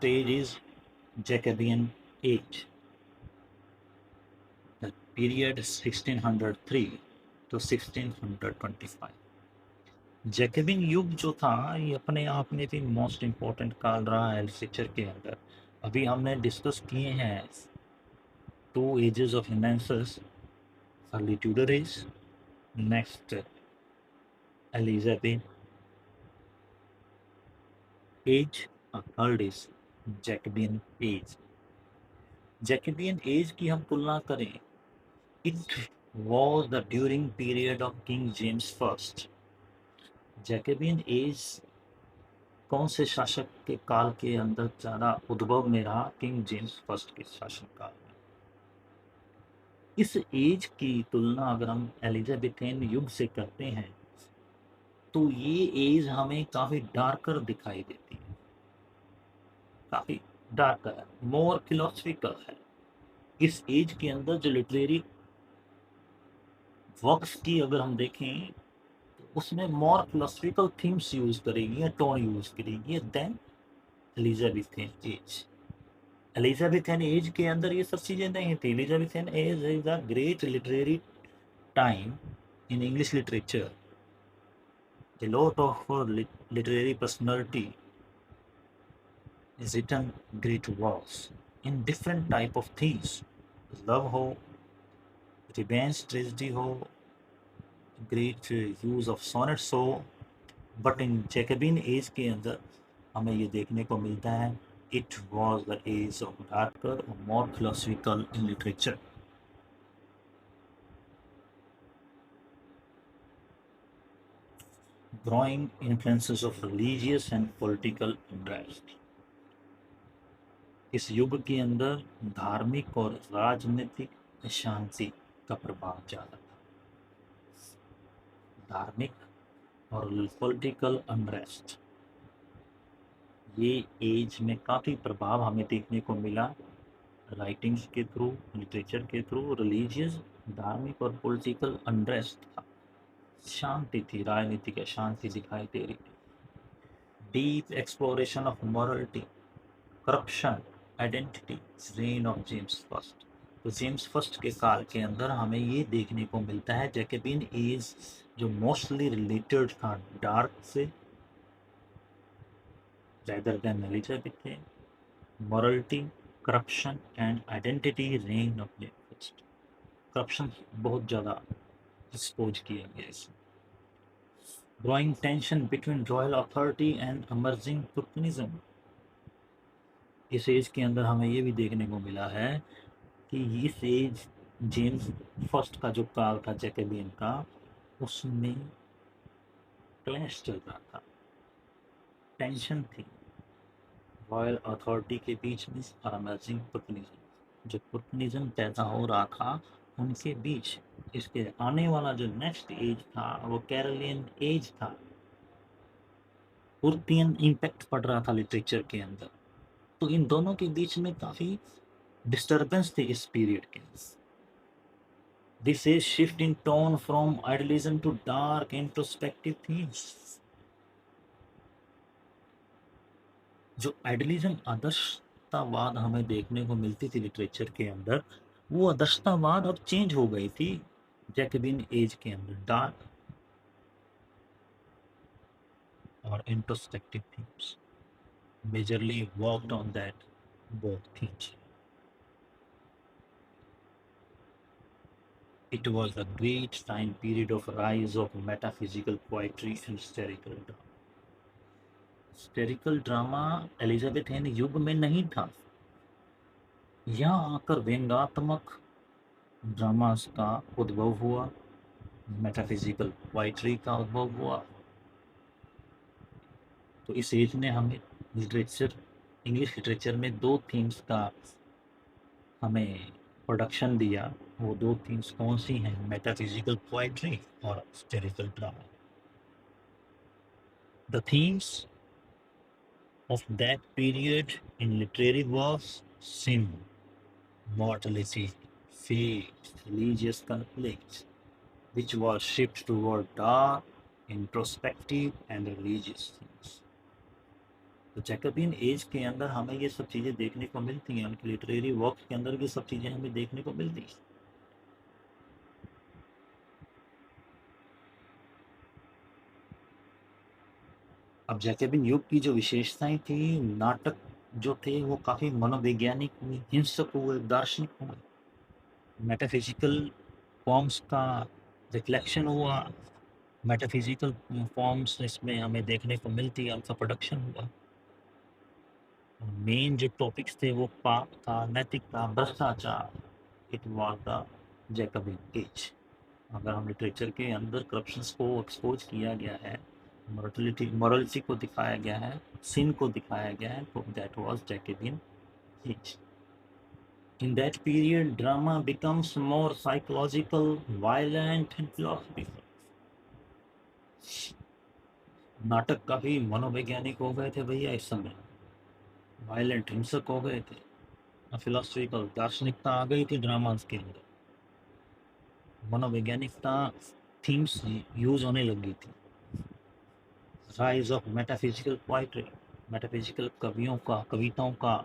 stage is Jacobean age, the period 1603 to 1625। Jacobin युग जो था ये अपने आप में भी मोस्ट इम्पोर्टेंट काल रहा है लिटरेचर के अंदर। अभी हमने डिस्कस किए हैं two ages of renaissance, early Tudor age, next Elizabeth age, और third is Jacobean age. Jacobean age की हम तुलना करें, it was the during period of King James first. Jacobean age कौन से शासक के काल के अंदर ज़्यादा उद्भव में रहा? किंग जेम्स फर्स्ट के शासनकाल में। इस एज की तुलना अगर हम एलिजाबेथेन युग से करते हैं तो ये एज हमें काफ़ी डार्कर दिखाई देती है, काफ़ी डार्कर है, मोर फिलोसफिकल है। इस एज के अंदर जो लिटरेरी वर्क्स की अगर हम देखें तो उसमें मोर फिलोसफिकल थीम्स यूज करेगी या टोन यूज करेगी देन एलिजाबेथेन एज। एलिजाबेथन एज के अंदर ये सब चीज़ें नहीं थी। Elizabethan age is a great literary time in English literature. A lot of literary personality is written great works in different type of themes, love हो, revenge tragedy हो, great use of sonnets हो। But in Jacobean age के अंदर हमें ये देखने को मिलता है it was the age of darker और more philosophical in literature. Growing influences of religious and political interest. इस युग के अंदर धार्मिक और राजनीतिक अशांति का प्रभाव ज़्यादा था। धार्मिक और पॉलिटिकल अनरेस्ट, ये एज में काफ़ी प्रभाव हमें देखने को मिला राइटिंग्स के थ्रू, लिटरेचर के थ्रू। रिलीजियस, धार्मिक और पॉलिटिकल अनरेस्ट था, शांति थी, राजनीतिक अशांति दिखाई दे रही थी। Deep exploration of morality, corruption, identity, reign of James first. तो जेम्स फर्स्ट के काल के अंदर हमें ये देखने को मिलता है जैकबिन एज जो मोस्टली रिलेटेड था डार्क से rather than Elizabethan, morality, corruption and identity, reign of James first. Corruption बहुत ज़्यादा एक्सपोज किया गया इसमें। Growing tension between royal authority and emerging Puritanism. इस एज के अंदर हमें ये भी देखने को मिला है कि इस एज जेम्स फर्स्ट का जो काल था जैकबियन का, उसमें क्लैश चल रहा था, टेंशन थी रॉयल अथॉरिटी के बीच में और अमेजिंग पुर्तनिज्म। जो पुर्तनिज्म पैदा हो रहा था उनके बीच। इसके आने वाला जो नेक्स्ट एज था वो कैरोलियन एज था। पुर्तियन इम्पैक्ट पड़ रहा था लिटरेचर के अंदर। तो इन दोनों के बीच में काफ़ी डिस्टर्बेंस थी इस पीरियड के। This is shift in tone from idealism to dark introspective themes. जो आइडियलिज्म, आदर्शतावाद हमें देखने को मिलती थी लिटरेचर के अंदर, वो आदर्शतावाद अब चेंज हो गई थी जैकबिन एज के अंदर। डार्क और introspective themes majorly worked on that both things. It was a great time period of rise of metaphysical poetry and satirical drama. Satirical drama एलिजाबेथेन युग में नहीं था। यहाँ आकर व्यंग्यात्मक ड्रामास का उद्भव हुआ, मेटाफिजिकल पोइट्री का उद्भव हुआ। तो इस एज ने हमें लिटरेचर, इंग्लिश लिटरेचर में दो थीम्स का हमें प्रोडक्शन दिया। वो दो थीम्स कौन सी हैं? मेटाफिजिकल पोइट्री और historical drama. The themes of that period in literary works: sin, mortality, fate, religious conflicts, which was shifted toward dark, introspective, and religious themes. तो जैकबियन एज के अंदर हमें ये सब चीज़ें देखने को मिलती हैं, उनकी लिटरेरी वर्क के अंदर ये सब चीज़ें हमें देखने को मिलती हैं। अब जैकबियन युग की जो विशेषताएं थी, नाटक जो थे वो काफ़ी मनोवैज्ञानिक हुए, हिंसक हुए, दार्शनिक हुए, मेटाफिजिकल फॉर्म्स का रिफ्लेक्शन हुआ, मेटाफिजिकल फॉर्म्स इसमें हमें देखने को मिलती है, उनका प्रोडक्शन हुआ। मेन जो टॉपिक्स थे वो पाप था, नैतिकता, भ्रष्टाचार। It was the Jacobean age. अगर हम लिटरेचर के अंदर करप्शंस को एक्सपोज किया गया है, मॉरलिटी को दिखाया गया है, सिन को दिखाया गया है, तो that was Jacobean age. In that period, drama becomes more psychological, violent and philosophical. नाटक काफी मनोवैज्ञानिक हो गए थे भैया इस समय, वायलेंट हिंसक हो गए थे, फिलोसफिकल दार्शनिकता आ गई थी ड्रामास के अंदर, मनोवैज्ञानिकता थीम्स यूज होने लगी थी। Rise of metaphysical poetry, metaphysical कविताओं का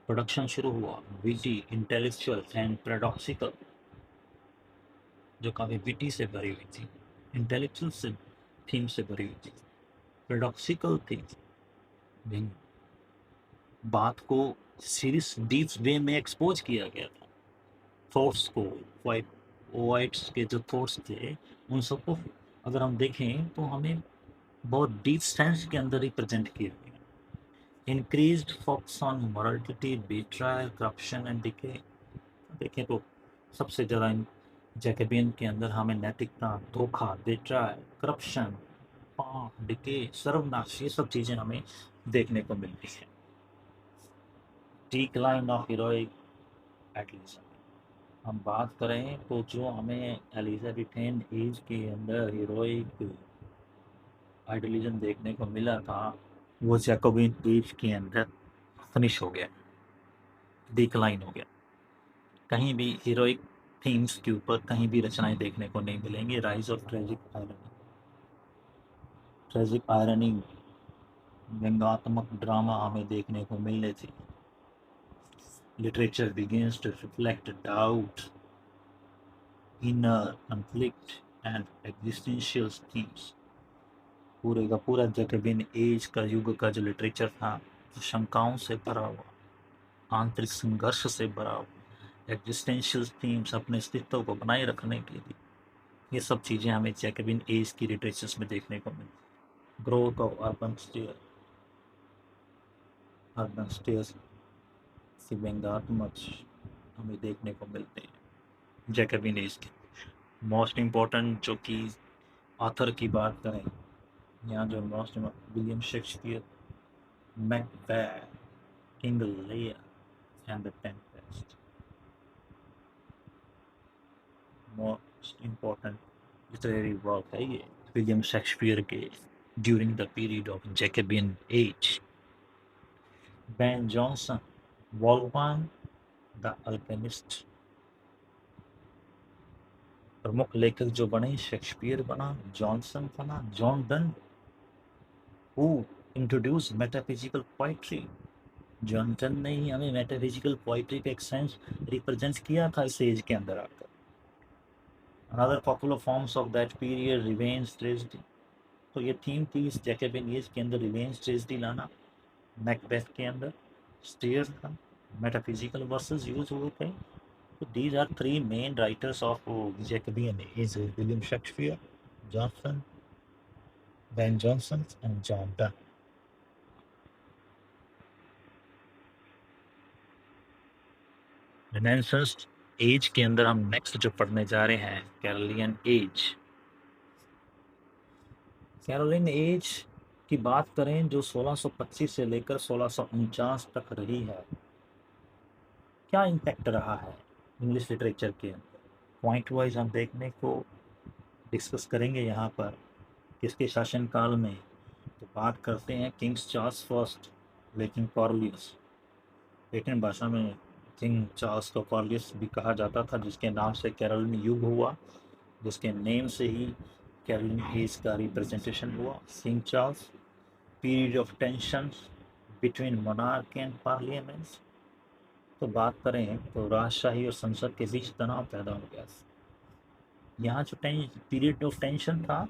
प्रोडक्शन शुरू हुआ। विटी, इंटेलेक्चुअल एंड पैराडॉक्सिकल, जो काफ़ी विटी से भरी हुई थी, इंटेलेक्चुअल से थीम से भरी हुई थी, पैराडॉक्सिकल थी, बात को सीरियस डीप वे में एक्सपोज किया गया था। थॉट्स को, वाइट्स के जो थॉट्स थे उन सबको अगर हम देखें तो हमें बहुत डीप सेंस के अंदर ही प्रेजेंट किया गया। Increased focus on morality, betrayal, corruption and decay. देखें तो सबसे ज़्यादा जैकबियन के अंदर हमें नैतिकता, धोखा, बिट्रायल, करप्शन, डिके, सर्वनाश, ये सब चीज़ें हमें देखने को मिलती है। डिक्लाइन ऑफ हीरोइक एटलिज्म, हम बात करें तो जो हमें एलिजाबेथेन एज के अंदर हीरोइक आइडलिज्म देखने को मिला था, वो जैकोबियन एज के अंदर फिनिश हो गया, डिक्लाइन हो गया। कहीं भी हीरोइक थीम्स के ऊपर कहीं भी रचनाएं देखने को नहीं मिलेंगी। राइज ऑफ ट्रेजिक आयरनी, व्यंग्यात्मक ड्रामा हमें देखने को मिलने थी। Literature begins to reflect doubt, inner conflict and existential themes। पूरे का पूरा जैकबियन एज का युग का जो लिटरेचर था, शंकाओं से भरा हुआ, आंतरिक संघर्ष से भरा हुआ, एग्जिस्टेंशियल थीम्स, अपने अस्तित्व को बनाए रखने के लिए, ये सब चीज़ें हमें जैकबियन एज की लिटरेचर्स में देखने को मिलती। ग्रोथ ऑफ अर्बन स्टेयर्स से व्यंग्यात्मक हमें देखने को मिलते हैं जैकबियन एज के। मोस्ट इम्पोर्टेंट जो कि ऑथर की बात करें, यहाँ जो most William Shakespeare, Macbeth, King Lear and the Tempest, most important literary work है ये विलियम शेक्सपियर के during the period of Jacobean age. Ben Jonson, Volpone the alchemist, प्रमुख लेखक जो बने, शेक्सपियर बना, जॉनसन बना, John Donne, who introduce metaphysical poetry. Jonson ने ही हमें मेटाफिजिकल पोइट्री का एक सेंस रिप्रेजेंट किया था इस एज के अंदर आकर। Another popular forms of that period, revenge, tragedy. तो ये थीम थी इस जैकबियन एज के अंदर, रिवेंज, ट्रेजेडी लाना। मैकबेथ के अंदर स्टेयर्स था, मेटाफिजिकल वर्सेस यूज हुए थे। So these are three main writers of Jacobean age: William Shakespeare, Johnson, Ben Jonson, and John Donne. Renaissance age के अंदर हम नेक्स्ट जो पढ़ने जा रहे हैं, कैरोलियन एज। कैरोलियन एज की बात करें जो 1625 से लेकर 1649 तक रही है, क्या इम्पैक्ट रहा है इंग्लिश लिटरेचर के अंदर, पॉइंट वाइज हम देखने को डिस्कस करेंगे यहाँ पर। किसके शासनकाल में, तो बात करते हैं किंग्स चार्ल्स फर्स्ट, लेकिन कॉर्लियस, लैटिन भाषा में किंग चार्ल्स को कॉर्लियस भी कहा जाता था, जिसके नाम से कैरोलिन युग हुआ, जिसके नेम से ही कैरोलिन एज का रिप्रेजेंटेशन हुआ। King Charles, period of tension, between monarch and parliaments, तो बात करें तो राजशाही और संसद के बीच तनाव पैदा हो गया। यहाँ जो पीरियड ऑफ टेंशन था,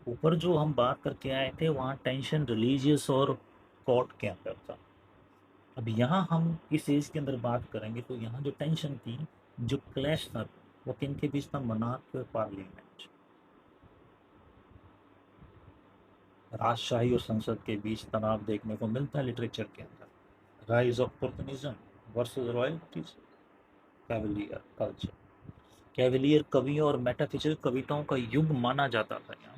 ऊपर जो हम बात करके आए थे वहाँ टेंशन रिलीजियस और कोर्ट के अंदर था। अब यहाँ हम इस एज के अंदर बात करेंगे तो यहाँ जो टेंशन थी, जो क्लैश था, वो किन के बीच था? मोनार्क और पार्लियामेंट, राजशाही और संसद के बीच तनाव देखने को मिलता है लिटरेचर के अंदर। Rise of opportunism versus royalties, cavalier culture, cavalier कवियों और मेटाफिजिकल कविताओं का युग माना जाता था यहाँ।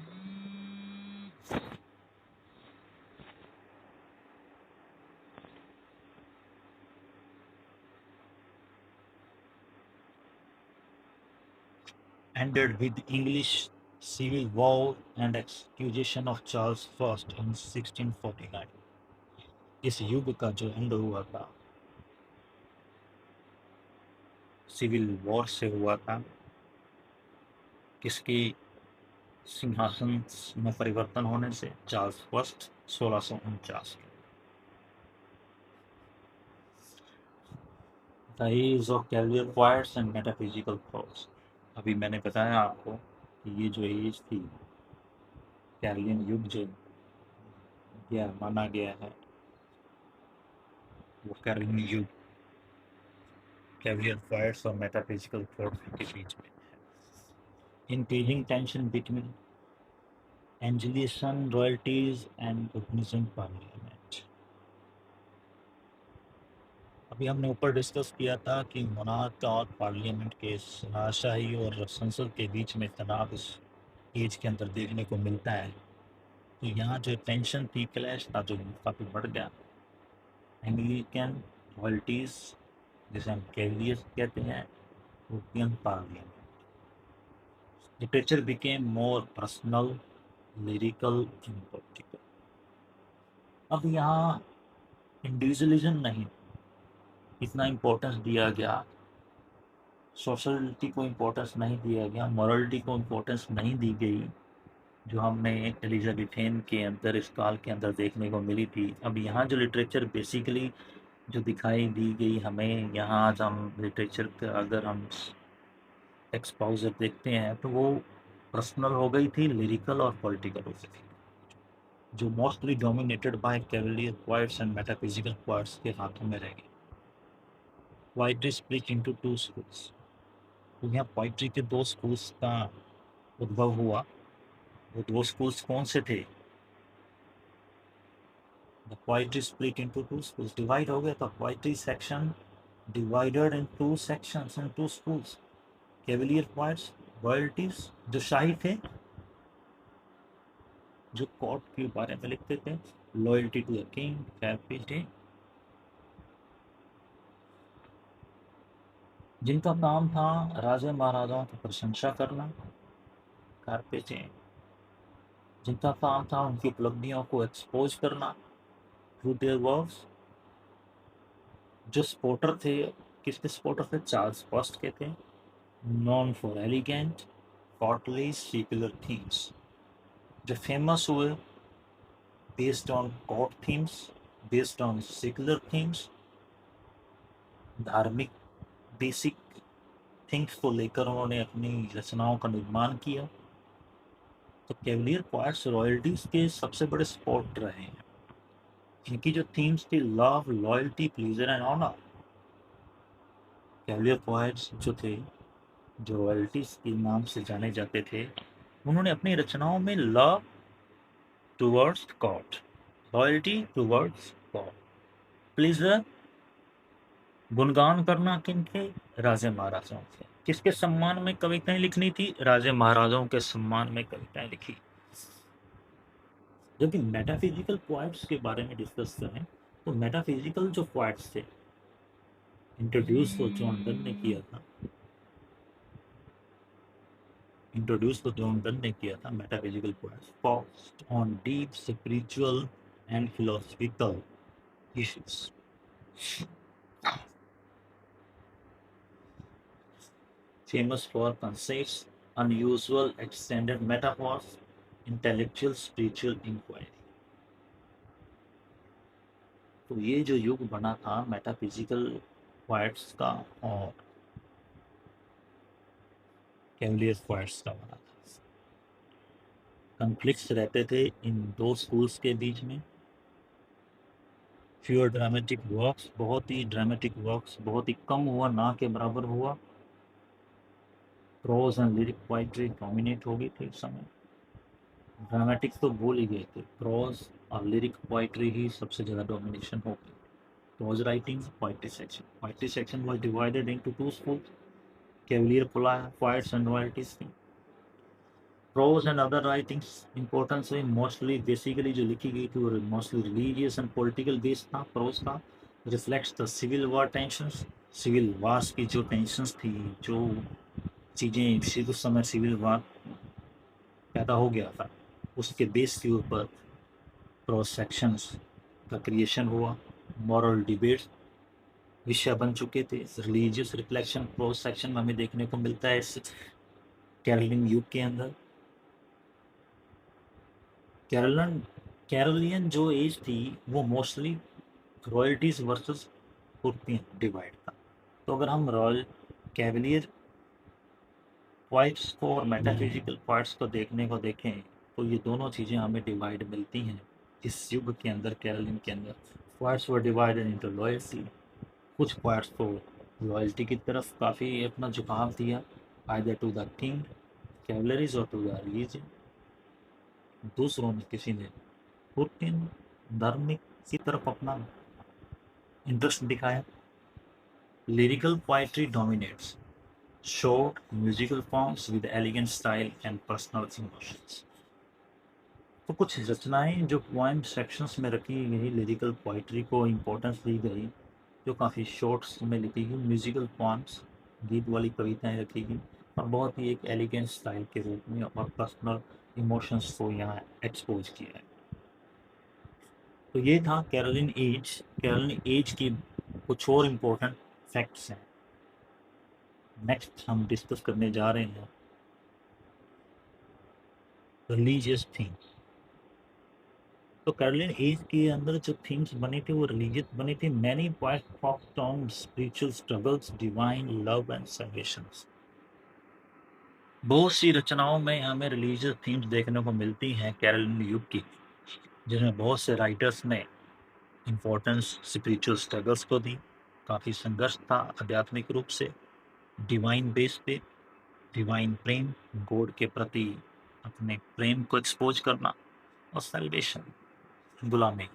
Ended with English civil war and accusation of Charles I in 1649। इस युग का जो एंड हुआ था सिविल वॉर से हुआ था, किसकी सिंहासन में परिवर्तन होने से? चार्ल्स फर्स्ट 1649 के। The age of cavalier poets and metaphysical thoughts. अभी मैंने बताया आपको कि ये जो एज थी, कैवलियन युग जो क्या माना गया है, वो कैवलियन युग कैवलियर क्वाइट्स और मेटाफिजिकल थॉट्स के बीच में increasing tension between Anglican royalties and Cognizant Parliament। अभी हमने ऊपर डिस्कस किया था कि मोनार्क और पार्लियामेंट के राजशाही और संसद के बीच में तनाव इस एज के अंदर देखने को मिलता है। तो यहाँ जो टेंशन थी, क्लैश था, जो काफ़ी बढ़ गया। एंग्लिकन रॉयल्टीज, जिसे हम कैवलियर्स कहते हैं, European parliament. Literature became more personal, lyrical and political. अब यहाँ इंडिविजुअलिज्म नहीं, इतना इम्पोर्टेंस दिया गया, सोशलिटी को इम्पोर्टेंस नहीं दिया गया, मॉरलिटी को इम्पोर्टेंस नहीं दी गई, जो हमने एलिजाबेथेन के अंदर इस काल के अंदर देखने को मिली थी। अब यहाँ जो लिटरेचर बेसिकली जो दिखाई दी गई हमें, यहाँ आज हम लिटरेचर का अगर हम एक्सपोजर देखते हैं तो वो पर्सनल हो गई थी, लिरिकल और पॉलिटिकल हो गई थी, जो mostly dominated by cavalier poets and metaphysical poets के हाथों में रह गई। Poetry split into two schools. तो यहाँ पोइट्री के दो स्कूल्स का उद्भव हुआ। वो दो स्कूल्स कौन से थे? The poetry split into two schools, divide हो गया था poetry section, divided into sections into schools. Cavalier poets, royalties जो शाही थे, जो कोर्ट के बारे में लिखते थे, लॉयल्टी टू द किंग, कैपिटे, जिनका काम था राजा महाराजाओं की प्रशंसा करना, कारपेटे, जिनका काम था उनकी उपलब्धियों को एक्सपोज करना थ्रू देयर वर्क्स। जो स्पोर्टर थे, किसके स्पोर्टर थे? चार्ल्स फर्स्ट के थे। Known for elegant courtly secular themes, जो फेमस हुए based on court themes, based on secular themes, धार्मिक बेसिक थिंग्स को लेकर उन्होंने अपनी रचनाओं का निर्माण किया। तो कैवलियर क्वाइट्स रॉयल्टीज के सबसे बड़े सपोर्ट रहे हैं। इनकी जो थीम्स थी, love, loyalty, pleasure and honour. Cavalier poets जो थे, जो रॉयल्टीज के नाम से जाने जाते थे, उन्होंने अपनी रचनाओं में love towards God, loyalty towards God, pleaser, गुणगान करना किनके? राजे महाराजाओं के। किसके सम्मान में कविताएं लिखनी थी? राजे महाराजाओं के सम्मान में कविताएं लिखी। जबकि मेटाफिजिकल क्वाइट्स के बारे में डिस्कस करें तो मेटाफिजिकल जो क्वाइट्स थे, इंट्रोड्यूस तो जॉन डन ने किया था, metaphysical poets focused on deep spiritual and philosophical issues. Famous for concise, unusual, extended metaphors, intellectual, spiritual inquiry। तो ये जो युग बना था मेटाफिजिकल पोएट्स का और कैवलियर पोएट्स का बना था। कन्फ्लिक्ट्स रहते थे इन दो स्कूल्स के बीच में। फ्यूअर ड्रामेटिक वर्क्स, बहुत ही ड्रामेटिक वर्क्स बहुत ही कम हुआ, ना के बराबर हुआ। Prose and lyric poetry dominate हो गई थी उस समय। ड्रामेटिक तो भूल ही गए थे, प्रोज और लिरिक पोइट्री ही सबसे ज़्यादा डोमिनेशन हो गई। Pros writing, poetry section. Poetry section was divided into two schools, Cavalier poets and royalties थी। Prose and other writings importance है मोस्टली, बेसिकली जो लिखी गई थी वो mostly religious and political based था। प्रोज का reflects the civil war tensions, civil wars की जो टेंशंस थी, जो चीज़ें उस समय सिविल वार पैदा हो गया था, उसके बेस के ऊपर प्रोज सेक्शंस का क्रिएशन हुआ। मॉरल डिबेट्स विषय बन चुके थे। रिलीजियस रिफ्लेक्शन प्रोज सेक्शन में हमें देखने को मिलता है इस कैरोलिन युग के अंदर। कैरोलियन जो एज थी वो मोस्टली रॉयल्टीज वर्सेस कुर्तियन डिवाइड था। तो अगर हम रॉयल कैवलियर पॉइंट्स को और मेटाफिजिकल पॉइंट्स को देखने को देखें तो ये दोनों चीज़ें हमें डिवाइड मिलती हैं इस युग के अंदर। कैरोलिन के अंदर points were divided into loyalty. कुछ पॉइंट्स को लॉयल्टी की तरफ काफ़ी अपना झुकाव दिया, आइदर टू द किंग कैवलरीज और टू द रिलीजन। दूसरों में किसी ने कुर्तियन धार्मिक की तरफ अपना इंटरेस्ट दिखाया। Lyrical poetry dominates, short musical forms with elegant style and personal emotions। तो कुछ रचनाएं जो पोएम सेक्शंस में रखी गई, लिरिकल पोइट्री को इम्पोर्टेंस दी गई, जो काफ़ी शॉर्ट्स में लिखी गई म्यूजिकल पोएम्स, गीत वाली कविताएं रखी गई और बहुत ही एक एलिगेंट स्टाइल के रूप में, और पर्सनल इमोशंस को यहाँ एक्सपोज किया है। तो ये था कैरोलिन एज। कैरोलिन एज की कुछ और इम्पोर्टेंट फैक्ट्स हैं। नेक्स्ट हम डिस्कस करने जा रहे हैं रिलीजियस थीम। तो कैरोलिन एज के अंदर जो थीम्स बने थे वो रिलीजियस बने थे। Many poets talked on spiritual struggles, divine love and salvation. बहुत सी रचनाओं में हमें रिलीजियस थीम्स देखने को मिलती हैं कैरोलिन युग की, जिसमें बहुत से राइटर्स ने इम्पोर्टेंस स्पिरिचुअल स्ट्रगल्स को दी। काफ़ी संघर्ष था आध्यात्मिक रूप से, डिवाइन बेस पे, डिवाइन प्रेम, गॉड के प्रति अपने प्रेम को एक्सपोज करना, और सैल्वेशन, गुलामी।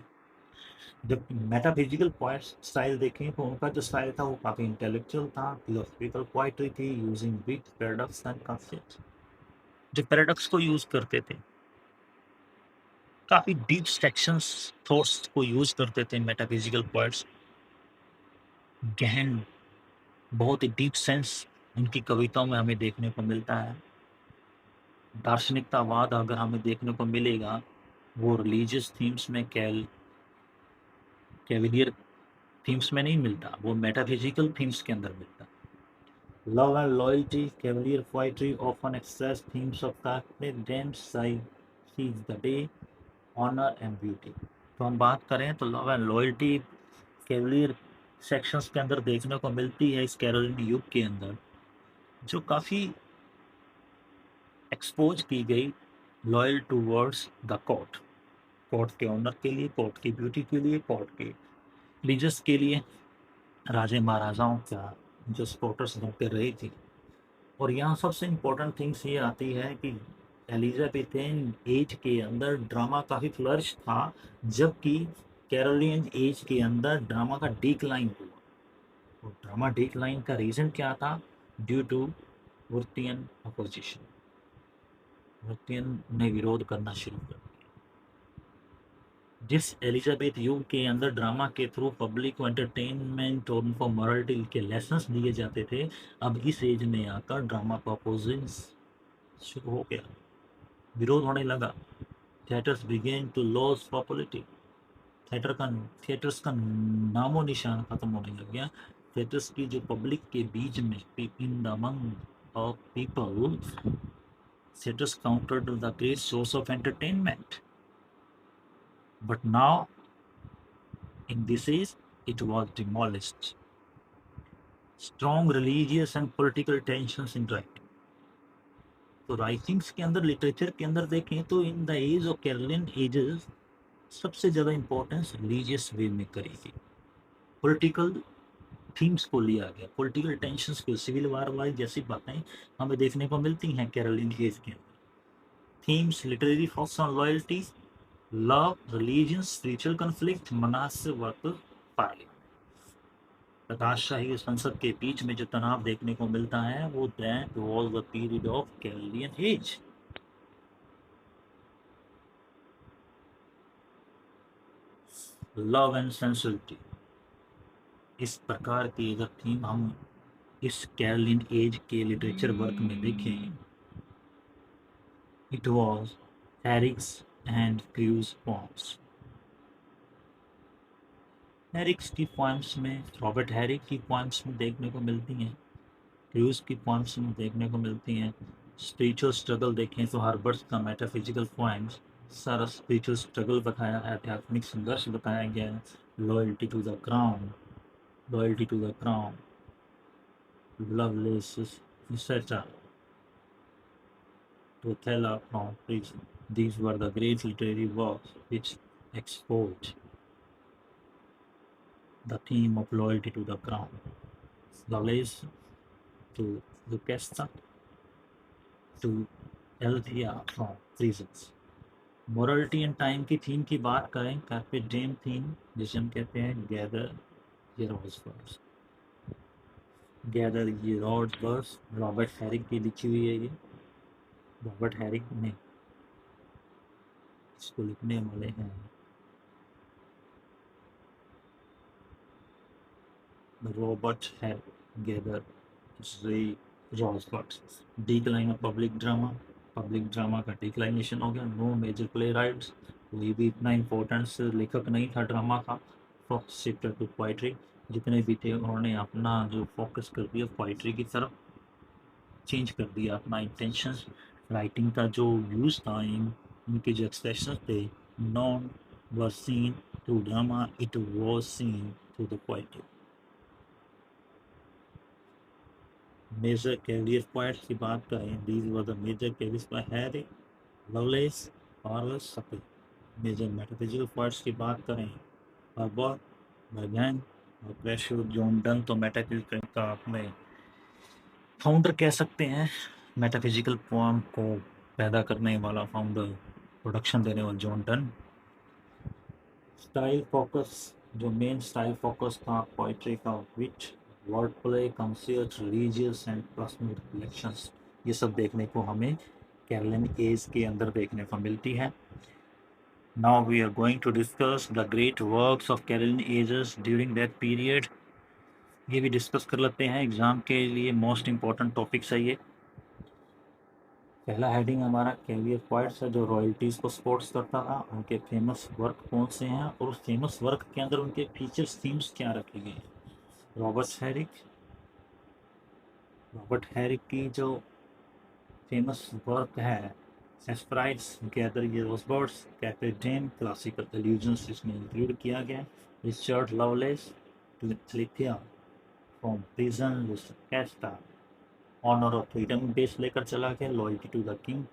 जब मेटाफिजिकल पोएट स्टाइल देखें तो उनका जो स्टाइल था वो काफ़ी इंटेलेक्चुअल था। फिलोसफिकल पोइट्री थी using wit, paradox and concepts. जो पैराडॉक्स को यूज करते थे, काफ़ी डीप सेक्शंस थॉट्स को यूज करते थे मेटाफिजिकल पोएट्स। गहन, बहुत ही डीप सेंस उनकी कविताओं में हमें देखने को मिलता है। दार्शनिकतावाद अगर हमें देखने को मिलेगा वो रिलीजियस थीम्स में, कैविलियर थीम्स में नहीं मिलता, वो मेटाफिजिकल थीम्स के अंदर मिलता। Love and loyalty, cavalier poetry often express themes of confidence, seize the day, honour and beauty. तो हम बात करें तो love and loyalty cavalier sections के अंदर देखने को मिलती है इस कैरोलिन युग के अंदर, जो काफ़ी एक्सपोज की गई। Loyal towards the court, court के ऑनर के लिए, कोर्ट की ब्यूटी के लिए, कोर्ट के रिलीजस के लिए, राजे महाराजाओं का जो सपोर्टर्स बनते रही थी। और यहाँ सबसे इम्पोर्टेंट थिंग्स ये आती है कि एलिजाबेथन एज के अंदर ड्रामा काफ़ी फ्लरिश था, जबकि कैरोलियन एज के अंदर ड्रामा का डिक्लाइन हुआ। और ड्रामा डिक्लाइन का रीज़न क्या था? Due to Puritan opposition. Puritan ने विरोध करना शुरू कर दिया। जिस एलिजाबेथ युग के अंदर ड्रामा के थ्रू पब्लिक को एंटरटेनमेंट और उनको मॉरलिटी के लेसन्स दिए जाते थे, अब इस एज में आकर ड्रामा का अपोजिशन शुरू हो गया, विरोध होने लगा। Theatres begin to lose popularity. Theatres का नामो निशान खत्म होने लग गया। थिएटर्स की जो पब्लिक के बीच में, in the among of people, theatres counted the great source of entertainment. But now In this age, it was demolished. Strong religious and political tensions in writing. तो राइटिंग्स के अंदर, लिटरेचर के अंदर देखें तो in the age of Caroline ages सबसे ज़्यादा importance religious way में करी गई। पॉलिटिकल थीम्स को लिया गया, पॉलिटिकल टेंशंस को, सिविल वार वाली जैसी बातें हमें देखने को मिलती हैं कैरोलिन एज के अंदर। Themes literary focus on loyalty, love, religion, spiritual conflict, मनासिब वर्क, पार्लियामेंट। प्रकाशशाही संसद के बीच में जो तनाव देखने को मिलता है वो that was the period of Carolean age. Love and sensitivity, इस प्रकार की अगर थीम हम इस कैरोलिन एज के लिटरेचर वर्क में देखें, it was Herrick's and Carew's poems. Herrick's की पॉइम्स में, रॉबर्ट हैरिक की पॉइम्स में देखने को मिलती हैं, क्रूज की पॉइम्स में देखने को मिलती हैं। स्पिरिचुअल स्ट्रगल देखें तो हर्बर्ट का मेटाफिजिकल पॉइम्स सारा स्पिरिचुअल स्ट्रगल बताया, आध्यात्मिक संघर्ष बताया गया है। Loyalty to the crown, loyalty to the crown, Lovelace etc. to Othello from prison. These were the great literary works which exposed the theme of loyalty to the crown. Lovelace to Lucrezia to Althea from prisons. Morality and time की theme की बात करें, carpe dam theme जिसे हम कहते हैं gather ये रोज birds, gather ये रोज बर्ड्स रॉबर्ट हैरिक की लिखी हुई है। ये रॉबर्ट हैरिक ने इसको लिखने वाले हैं Robert Herrick, gather rose birds. Decline of public drama, public drama का डिक्लाइनेशन हो गया। नो मेजर प्ले राइट्स, कोई भी इतना इम्पोर्टेंस लेखक नहीं था ड्रामा का। फोकस शिफ्टेड टू पोइट्री, जितने भी थे उन्होंने अपना जो फोकस कर दिया पोइट्री की तरफ, चेंज कर दिया अपना इंटेंशन। राइटिंग का जो यूज़ था, इनके जो एक्सप्रेशन थे, non was seen through drama, it was seen through the poetry. Major career points की बात करें, these were the major careers by Harry, Lovelace, Orwell, Suffolk. Major metaphysical points की बात करें, हर्बर्ट, बर्गैन और प्रेशर जॉन डन तो मेटाफिजिकल का अपने फाउंडर कह सकते हैं। मेटाफिजिकल पोएम को पैदा करने वाला फाउंडर, प्रोडक्शन देने वाला जॉन डन। स्टाइल फोकस, जो मेन स्टाइल फोकस था पोइट्री का, wit, word play, conceit, religious and personal reflections, ये सब देखने को हमें कैरोलिन एज के अंदर देखने को मिलती है। Now we are going to discuss the great works of Caroline ages during that period. ये भी डिस्कस कर लेते हैं, एग्जाम के लिए मोस्ट इम्पोर्टेंट टॉपिक्स है ये। पहला हेडिंग हमारा कैरियर पॉइंट्स है, जो रॉयल्टीज़ को सपोर्ट्स करता था, उनके फेमस वर्क कौन से हैं और उस फेमस वर्क के अंदर उनके फीचर्स थीम्स क्या रखे गए हैं। रॉबर्ट हैरिक की जो फेमस वर्क है एस्प्राइट्स, गैदर ये रोजबर्ड्स, कैफे डेम, क्लासिकल एल्यूजन्स इसमें इंक्लूड किया गया। Richard Lovelace to Althea from prison, Lucasta, honour of freedom base लेकर चला गया। Loyalty to the king,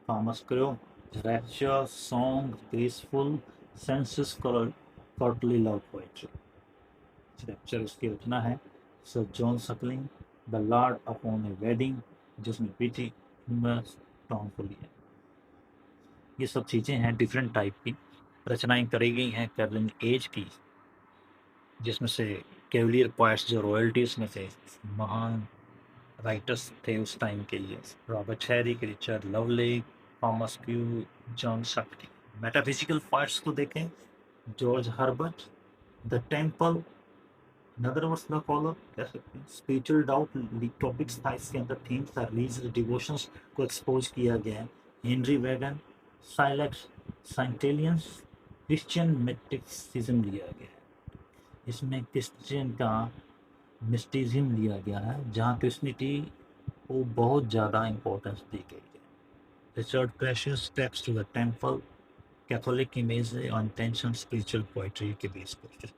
Thomas Carew, rapture, song, graceful, senses, courtly love poetry. Rapture उसकी रचना है। Sir John Suckling, the lord upon a wedding, जिसमें pity, humour, टॉमफुली है। ये सब चीज़ें हैं, डिफरेंट टाइप की रचनाएं करी गई हैं कैरोलिन एज की, जिसमें से कैवलियर पोएट्स जो रॉयल्टीज में थे, महान राइटर्स थे उस टाइम के लिए, Robert Herrick, Richard Lovelace, Thomas Carew, John Suckling. Metaphysical poets को देखें, जॉर्ज हर्बर्ट, द टेम्पल, नदर वर्स द कॉलर कह सकते हैं। स्पिरिचुअल डाउट टॉपिक्स था इसके अंदर, थीम था, रिलीजियस डिवोशंस को एक्सपोज किया गया है। हेनरी वैगन, साइलेक्स, साइंटेलियंस, क्रिश्चियन मिस्टिसिज्म लिया गया है। इसमें क्रिश्चियन का मिस्टिज्म लिया गया है, जहाँ क्रिश्चियनिटी को बहुत ज़्यादा इम्पोर्टेंस दी गई है। Richard Crashaw, steps to the temple, catholic image on tension spiritual poetry के बेस पर।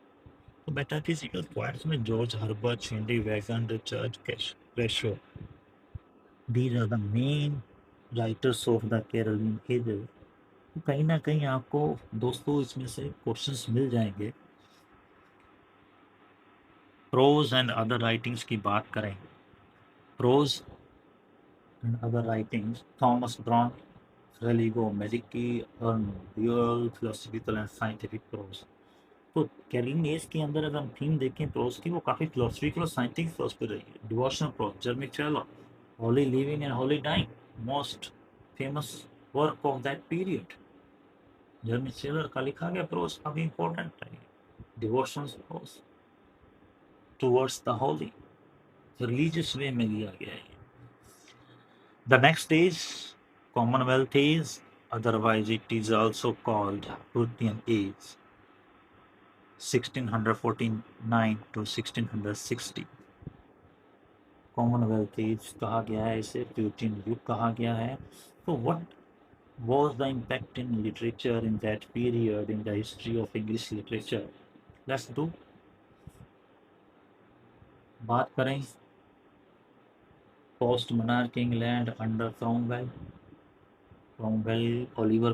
तो मेटाफिजिकल पोएट्स में George Herbert, Henry Vaughan, Richard Crashaw, these are the main writers of the Caroline Ages। तो कहीं ना कहीं आपको दोस्तों इसमें से क्वेश्चंस मिल जाएंगे। प्रोज एंड अदर राइटिंग्स की बात करें, prose and other writings, Thomas Browne, Religio Medici, urn burial, philosophical and scientific prose. तो कैरोलिन एज के अंदर अगर हम थीम देखें प्रोज की, वो काफ़ी फिलोसफिकल और साइंटिफिक प्रोज पर रही है। Devotional prose, Jeremy Taylor, holy living and holy dying, most famous work of that period. Jeremy Taylor का लिखा गया प्रोज काफ़ी इंपॉर्टेंट है। Devotional prose towards the holy, religious way में लिया गया है। The next is commonwealth age, otherwise it is also called Prussian age, 1649 to 1660। Commonwealth as कहा गया है इसे, प्यूटिन युग कहा गया है। तो what was the impact in literature in that period in the history of English literature? Let's do बात करें post monarch England under Cromwell. Oliver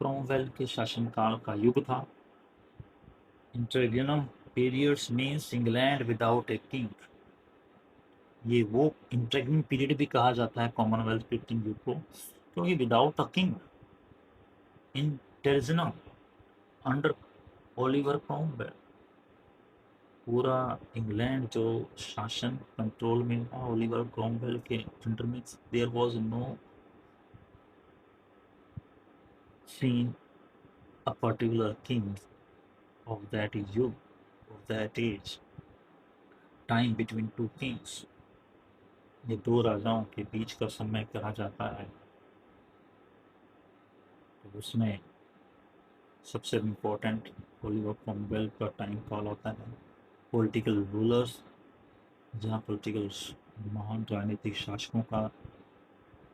Cromwell के शासनकाल का युग था। Interregnum periods means England without a king. ये वो इंटरग्यूनम period भी कहा जाता है कॉमनवेल्थ फिफ्टीन युग को, क्योंकि without a king interregnum under Oliver Cromwell पूरा इंग्लैंड जो शासन कंट्रोल में था ओलिवर क्रोमवेल के अंडर में, there was no scene a particular king of that युग, of that age, time between two kings। ये दो राजाओं के बीच का समय कहा जाता है। तो उसमें सबसे इम्पोर्टेंट ओलिवर क्रोमवेल का टाइम कॉल होता है। पॉलिटिकल रूलर्स, जहाँ पॉलिटिकल महान राजनीतिक शासकों का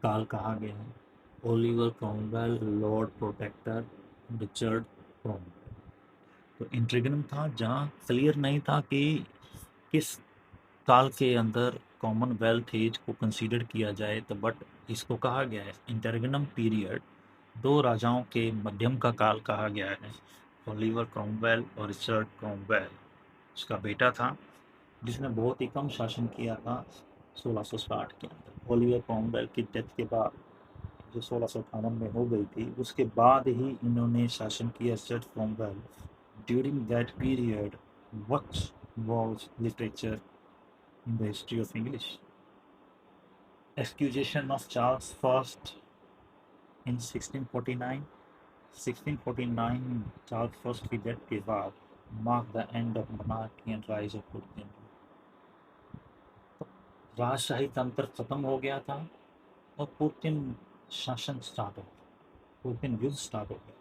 काल कहा गया है। Oliver Cromwell, Lord Protector Richard Cromwell. तो इंट्रिगनम था जहाँ क्लियर नहीं था कि किस काल के अंदर कॉमनवेल्थ एज को कंसीडर किया जाए, तो बट इसको कहा गया है इंटरगनम पीरियड, दो राजाओं के मध्यम का काल कहा गया है। ओलिवर क्रोमवेल और रिचर्ड क्रोमवेल, उसका बेटा था जिसने बहुत ही कम शासन किया था 1660 के अंदर। ओलिवर क्रोमवेल की डेथ के बाद जो 1658 में हो गई थी, उसके बाद ही इन्होंने शासन किया Richard Cromwell. During that period what was literature in the history of English? Accusation of Charles I in 1649। 1649 Charles first की डेथ के बाद mark the end of monarchy and rise of Puritan। राजशाही तंत्र खत्म हो गया था और पुतिन शासन स्टार्ट हो गया, पुतिन युद्ध स्टार्ट हो गया।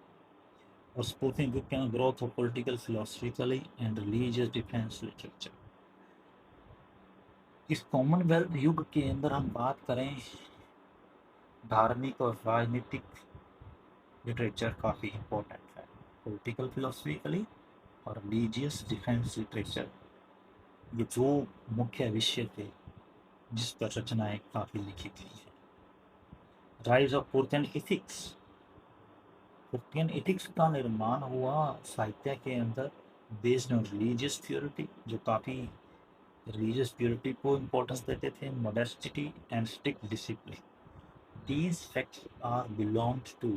और पुतिन युग के growth of political philosophically and religious defence literature. इस कॉमनवेल्थ युग के अंदर हम बात करें, धार्मिक और राजनीतिक लिटरेचर काफ़ी इम्पोर्टेंट है। पॉलिटिकल फिलोसफिकली और रिलीजियस डिफेंस लिटरेचर, ये दो मुख्य विषय थे जिस पर रचनाएं काफ़ी लिखी गई हैं। राइज ऑफ पुर्तियन एथिक्स, पुर्तियन एथिक्स का निर्माण हुआ साहित्य के अंदर बेस्ड ऑन रिलीजियस प्योरिटी, जो काफ़ी रिलीजियस प्योरिटी को इम्पोर्टेंस देते थे, modesty and strict discipline. These facts are belonged to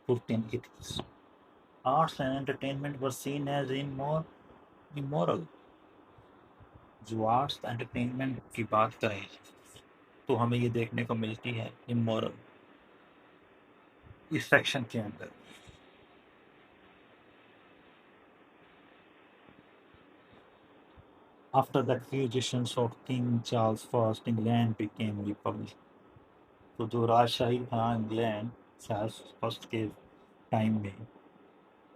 Puritan ethics. Arts and entertainment were seen as immoral। जो आर्ट्स एंटरटेनमेंट की बात करें तो हमें ये देखने को मिलती है इमोरल इस सेक्शन के अंदर। After the acquisitions of king Charles first, England became Republic. तो जो राजशाही था इंग्लैंड चार्ल्स फर्स्ट के टाइम में,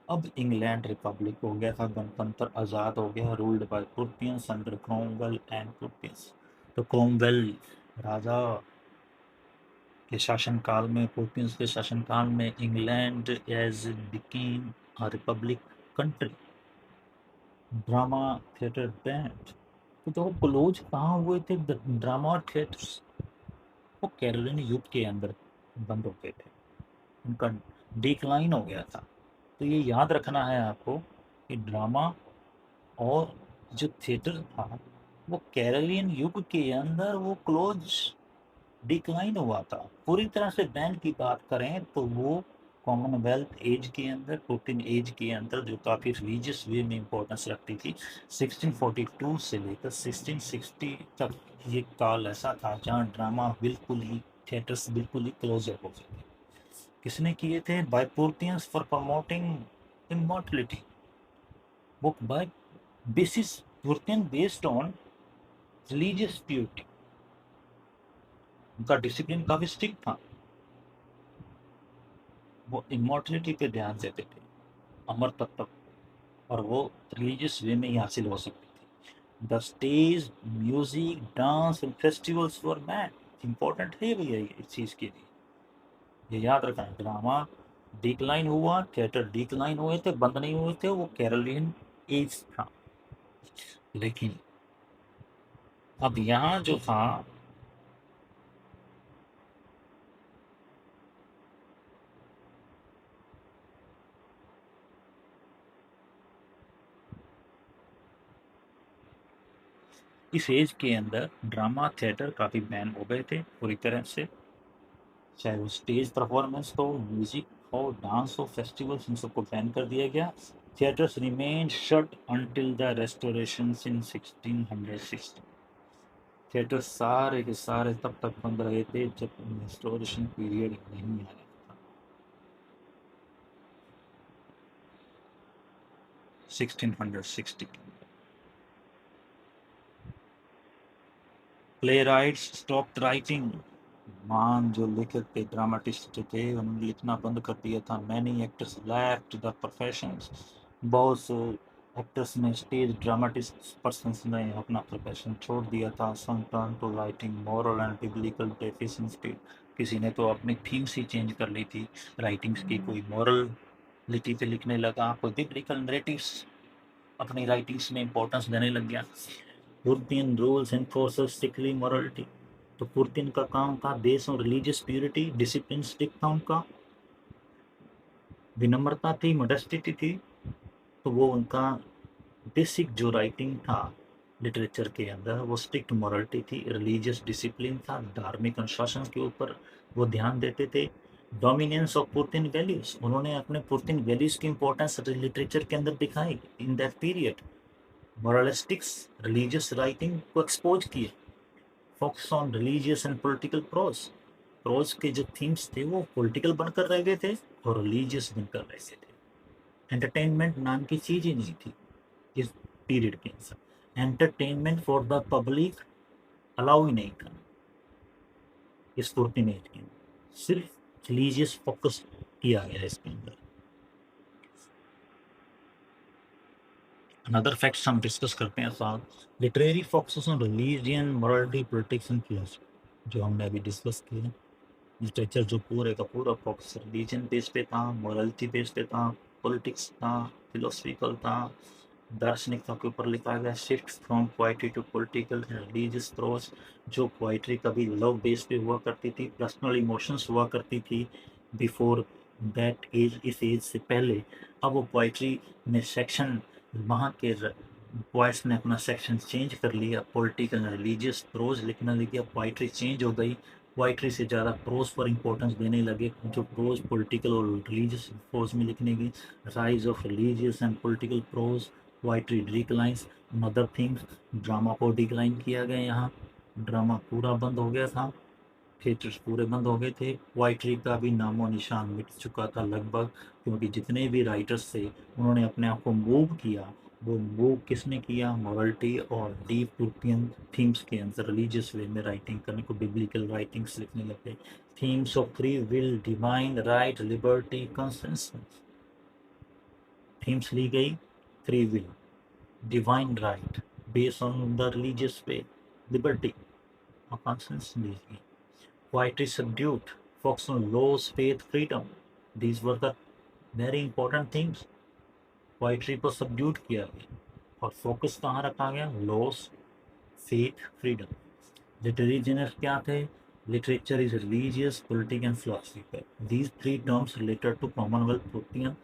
अब इंग्लैंड रिपब्लिक हो गया था, गणतंत्र आज़ाद हो गया, ruled by Puritans under Cromwell and Puritans. तो क्रोमवेल राजा के शासनकाल में, पोर्टियंस के शासनकाल में, England as became a republic country, drama theatre banned. तो वो क्लोज कहाँ हुए थे ड्रामा और थिएटर्स? वो कैरोलिन युग के अंदर बंद हो गए थे, उनका डिक्लाइन हो गया था। तो ये याद रखना है आपको कि ड्रामा और जो थिएटर था वो कैरोलियन युग के अंदर वो क्लोज डिक्लाइन हुआ था। पूरी तरह से बैन की बात करें तो वो कॉमनवेल्थ एज के अंदर, प्रोटीन एज के अंदर, जो काफ़ी रिलीजियस वे में इंपॉर्टेंस रखती थी, 1642 से लेकर 1660 तक ये काल ऐसा था जहाँ ड्रामा बिल्कुल ही, थिएटर्स बिल्कुल ही क्लोज हो गए थे। किसने किए थे? By Puritans for promoting immortality, book by basis Puritan based on religious purity. उनका डिसिप्लिन काफ़ी स्ट्रिक्ट था, वो इमॉर्टलिटी पे ध्यान देते थे, अमर तत्व, और वो रिलीजियस वे में ही हासिल हो सकती थी। The stage, music, dance and festivals were man, important है भैया ये इस चीज़ के लिए, ये याद रखना। ड्रामा डिक्लाइन हुआ, थिएटर डिक्लाइन हुए थे, बंद नहीं हुए थे, वो कैरोलियन एज था। लेकिन अब यहाँ जो था, इस एज के अंदर ड्रामा थिएटर काफ़ी बैन हो गए थे पूरी तरह से, चाहे वो स्टेज परफॉर्मेंस हो, म्यूजिक हो, डांस हो, फेस्टिवल्स, इन सबको बैन कर दिया गया। Theatres remain shut until the restoration in 1660। Theatre सारे के सारे तब तक बंद रहे थे जब रेस्टोरेशन पीरियड नहीं आया था, 1660। प्ले राइट्स स्टॉप्ड राइटिंग, मान जो लेखक थे, ड्रामाटिस्ट थे, उन्होंने लिखना बंद कर दिया था। Many actors left the profession, बहुत से एक्टर्स ने, स्टेज ड्रामाटिस्ट पर्सन्स ने अपना प्रोफेशन छोड़ दिया था। Some turn to writing moral and biblical टेफिस इंस्टेड, किसी ने तो अपनी थीम्स ही चेंज कर ली थी राइटिंग्स की, कोई मॉरलिटी पे लिखने लगा, कोई बिब्लिकल नरेटिव्स अपनी राइटिंग्स में इंपॉर्टेंस देने लग गया। यूरोपियन रूल्स एनफोर्सेस स्ट्रिक्टली मॉरलिटी, तो पुर्तिन का काम था base on religious purity, discipline stick था उनका, विनम्रता थी, मॉडेस्टी थी। तो वो उनका बेसिक जो राइटिंग था लिटरेचर के अंदर, वो स्ट्रिक्ट मॉरलिटी थी, रिलीजियस डिसिप्लिन था, धार्मिक अनुशासन के ऊपर वो ध्यान देते थे। डोमिनेंस ऑफ पुर्तिन वैल्यूज, उन्होंने अपने पुर्तिन वैल्यूज की इंपॉर्टेंस लिटरेचर के अंदर दिखाई in that period. Moralistics, religious writing को एक्सपोज किए। Focus on religious and political prose, prose के जो थीम्स थे वो पॉलिटिकल बनकर रह गए थे और रिलीजियस बनकर रह गए थे। एंटरटेनमेंट नाम की चीज ही नहीं थी इस पीरियड के अंदर, entertainment for the public allow ही नहीं था इस पूर्ति में के अंदर, सिर्फ रिलीजियस फोकस किया गया इसके अंदर। अनदर फैक्ट्स हम डिस्कस करते हैं साथ, literary focus on religion, morality, politics and philosophy, जो हमने अभी डिस्कस किया। लिटरेचर जो पूरे का पूरा फोकस रिलीजन बेस पे था, मॉरलिटी बेस पे था, पॉलिटिक्स था, फिलोसफिकल था, दार्शनिकता के ऊपर लिखा गया। Shift from poetry to political religious prose, जो पोइट्री कभी लव बेस पे हुआ करती थी, पर्सनल इमोशंस हुआ करती थी बिफोर दैट एज, इस एज से पहले, अब वो पोइट्री में सेक्शन, वहाँ के पोइट्स ने अपना सेक्शन चेंज कर लिया, पॉलिटिकल रिलीजियस प्रोज लिखने लगे, पोइट्री चेंज हो गई, पोइट्री से ज़्यादा प्रोज पर इंपॉर्टेंस देने लगे, जो प्रोज पॉलिटिकल और रिलीजियस प्रोज में लिखने की। Rise of religious and political prose, poetry declines, mother things, drama को डिक्लाइन किया गया, यहाँ ड्रामा पूरा बंद हो गया था, थिएटर्स पूरे बंद हो गए थे, पोइट्री का भी नामो निशान मिट चुका था लगभग, क्योंकि जितने भी राइटर्स थे उन्होंने अपने आप को मूव किया। वो मूव किसने किया? मॉरलिटी और डीप यूरोपियन थीम्स के अंदर रिलीजियस वे में राइटिंग करने को, बिब्लिकल राइटिंग्स लिखने लगे। Themes of free will, divine right, liberty, conscience, themes ली गई, free will, divine right based on the religious way, liberty और कॉन्सेंस ली गई। Poetry subdued, focus on laws, faith, freedom. These were the very important things. Poetry को subdued किया गया और focus कहाँ रखा गया? Loss, faith, freedom. Literary genres क्या थे? Literature is religious, politic and philosophical. These three terms related to commonwealth प्रोटियन,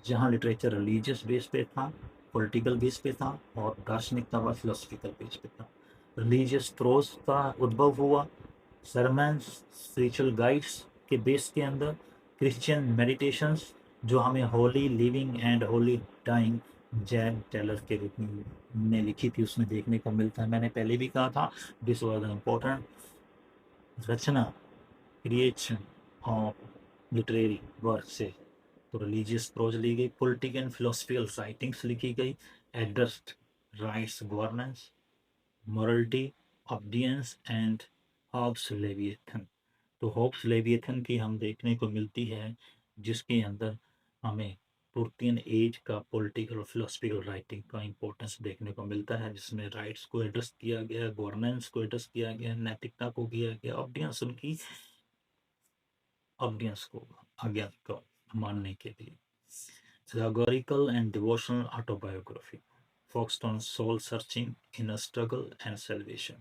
जहाँ लिटरेचर रिलीजियस बेस पे था, पॉलिटिकल बेस पे था और दार्शनिकता व फिलोसफिकल बेस पे था. रिलीजियस प्रोज का उद्भव हुआ सरमन्स, स्पिरिचुअल गाइड्स के बेस के अंदर. क्रिश्चियन मेडिटेशंस जो हमें holy living and holy dying Jack Taylor के रूप में लिखी थी उसमें देखने को मिलता है. मैंने पहले भी कहा था दिस वॉज एन इम्पोर्टेंट रचना, क्रिएशन ऑफ लिटरेरी वर्क से. तो रिलीजियस प्रोज ली गई, पॉलिटिकल एंड फिलोसफिकल राइटिंग्स लिखी गई, addressed rights, governance, morality, obedience and Hobbes Leviathan. तो हॉब्स लेविएथन की हम देखने को मिलती है जिसके अंदर हमें पुर्तियन एज का पॉलिटिकल और फिलोसफिकल राइटिंग का इंपॉर्टेंस देखने को मिलता है, जिसमें राइट्स को एड्रेस किया गया, गवर्नेंस को एड्रेस किया गया, नैतिकता को किया गया, ऑब्डियंस उनकी ऑब्डियंस को आज्ञा को मानने के लिए. Allegorical and devotional autobiography focused on soul searching, inner struggle and salvation.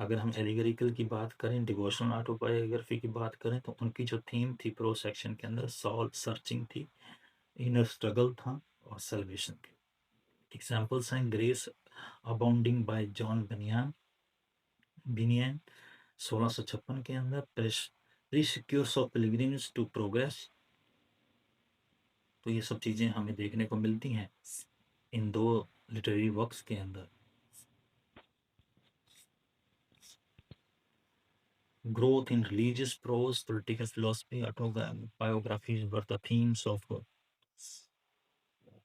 अगर हम एलिगोरिकल की बात करें, डिवोशनल ऑटोबायोग्राफी की बात करें, तो उनकी जो थीम थी प्रो सेक्शन के अंदर सोल सर्चिंग थी, इनर स्ट्रगल था और सेल्वेशन की. एग्जाम्पल्स हैं ग्रेस अबाउंडिंग बाय जॉन बिनियन 1656 के अंदर, प्रीसिक्योर्स ऑफ पिलग्रिम्स टू प्रोग्रेस. तो ये सब चीज़ें हमें देखने को मिलती हैं इन दो लिटरेरी वर्क्स के अंदर. Growth in religious prose, political philosophy, autobiographies were the themes of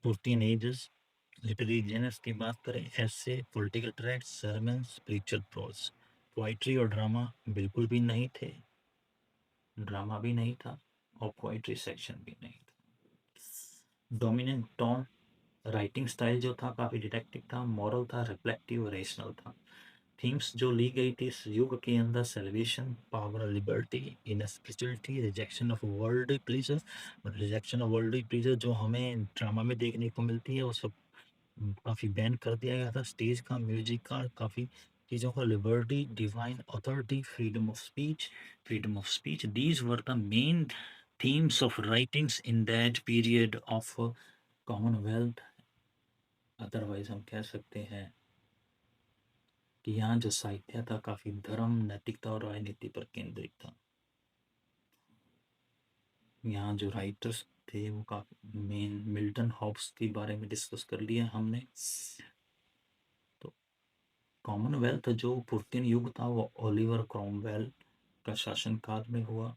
14 ages. Literary genres की बात करें, ऐसे, political tracts, sermons, spiritual prose. Poetry और ड्रामा बिल्कुल भी नहीं थे, ड्रामा भी नहीं था और पोइट्री सेक्शन भी नहीं था. डोमिनेंट टोन, राइटिंग स्टाइल जो था काफ़ी डिटेक्टिव था, मॉरल था, रिफ्लेक्टिव, रेशनल था. थीम्स जो ली गई थी इस युग के अंदर, celebration, power, liberty, inner spirituality, rejection of world pleaser. Rejection of world pleaser जो हमें ड्रामा में देखने को मिलती है वो सब काफ़ी बैन कर दिया गया था. स्टेज का, म्यूजिक का, काफ़ी चीज़ों का. Liberty, divine authority, freedom of speech, these were the main themes of writings in that period of Commonwealth. Otherwise हम कह सकते हैं कि यहाँ जो साहित्य था काफ़ी धर्म, नैतिकता और राजनीति पर केंद्रित था. यहाँ जो राइटर्स थे वो काफ़ी मेन मिल्टन हॉब्स के बारे में डिस्कस कर लिया हमने. तो कॉमनवेल्थ जो पुर्तियन युग था वो ओलिवर क्रॉमवेल का शासनकाल में हुआ.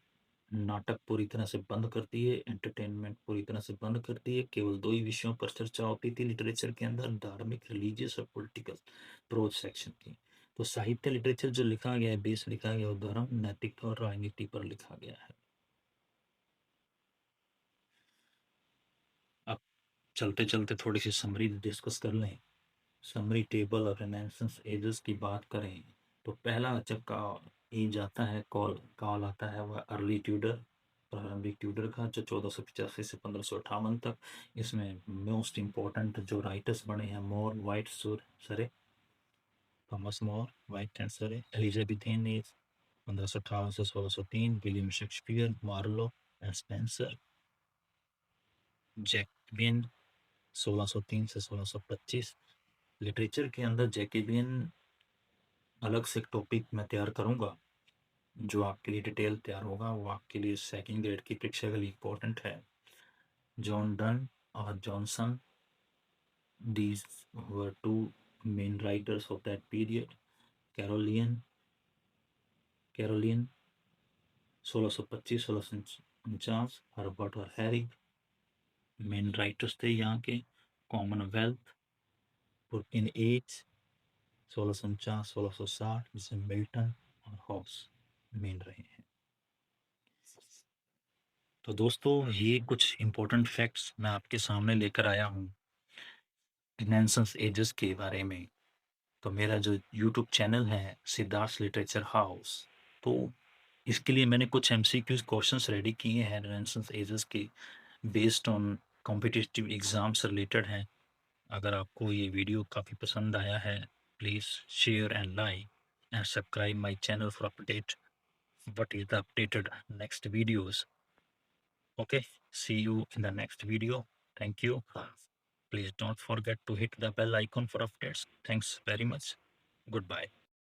नाटक पूरी तरह से बंद कर दिए, एंटरटेनमेंट पूरी तरह से बंद कर दिए. केवल दो ही विषयों पर चर्चा होती थी लिटरेचर के अंदर, धार्मिक, रिलीजियस और पॉलिटिकल प्रोज सेक्शन की. तो साहित्य लिटरेचर जो लिखा गया है, बेस लिखा गया, वो धर्म, नैतिकता और राजनीति पर लिखा गया है. अब चलते चलते थोड़ी सी समरी डिस्कस कर लें. समरी टेबल और रेनेसांस एजेस की बात करें तो पहला जब का एज आता है, कॉल आता है, वह अर्ली ट्यूडर, प्रारंभिक ट्यूडर का, जो 1485 से 1558 तक. इसमें मोस्ट इम्पोर्टेंट जो राइटर्स बने हैं, More, Wyatt, Surrey, Thomas More, Wyatt and Surrey. Elizabethan age 1558 से 1603, William Shakespeare, Marlowe and Spenser. Jacobean 1603 से 1625. लिटरेचर के अंदर जैकबियन अलग से एक टॉपिक मैं तैयार करूंगा जो आपके लिए डिटेल तैयार होगा, वो आपके लिए सेकंड ग्रेड की परीक्षा के लिए इम्पोर्टेंट है. जॉन डन और Johnson, these were two main writers of that period. Carolean 1625-1649, Herbert और हैरी मेन राइटर्स थे यहाँ के. कॉमनवेल्थ, पुर्तियन एज 1649-1660, जिसमें मिल्टन और हॉब्स मेन रहे हैं. तो दोस्तों ये कुछ इम्पोर्टेंट फैक्ट्स मैं आपके सामने लेकर आया हूँ रिनेसांस एजेस के बारे में. तो मेरा जो यूट्यूब चैनल है सिद्धार्थ लिटरेचर हाउस, तो इसके लिए मैंने कुछ एमसीक्यूज क्वेश्चंस रेडी किए हैं रेनेसांस एजेस के, based on competitive exams related हैं। अगर आपको ये वीडियो काफ़ी पसंद आया है, please share and like and subscribe my channel for update what is the updated next videos. Okay, see you in the next video. Thank you. Please don't forget to hit the bell icon for updates. Thanks very much. Goodbye.